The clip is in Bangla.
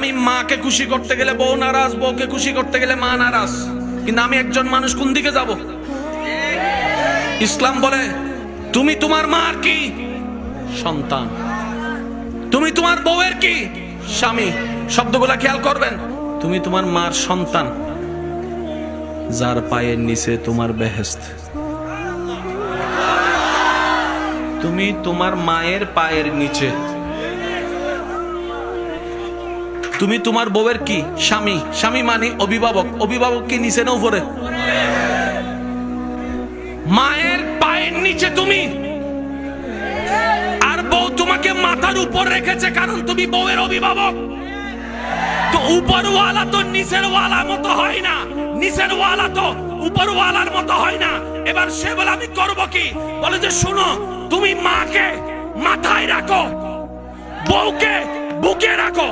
আমি মাকে খুশি করতে গেলে বউ নারাজ, বউকে খুশি করতে গেলে মা নারাজ। কিন্তু আমি একজন মানুষ, কোন দিকে যাব? ইসলাম বলে তুমি তোমার মার কি? সন্তান। তুমি তোমার বউয়ের কি? স্বামী। শব্দগুলা খেয়াল করবেন। তুমি তোমার মার সন্তান, যার পায়ের নিচে তোমার বেহেশত। তুমি তোমার মায়ের পায়ের নিচে। তুমি তোমার বউয়ের কি? স্বামী। স্বামী মানে অভিভাবক। অভিভাবক কি নিচে না উপরে? মায়ের পায়ের নিচে তুমি, আর বউ তোমাকে মাথার উপর রেখেছে, কারণ তুমি বউয়ের অভিভাবক। তো উপরওয়ালা তো নিচের ওয়ালার মতো হয় না, নিচের ওয়ালা তো উপরওয়ালার মতো হয় না। এবার সে বলে আমি করব কি? বলে যে শুনো, তুমি মাকে মাথায় রাখো, বউকে বুকে রাখো।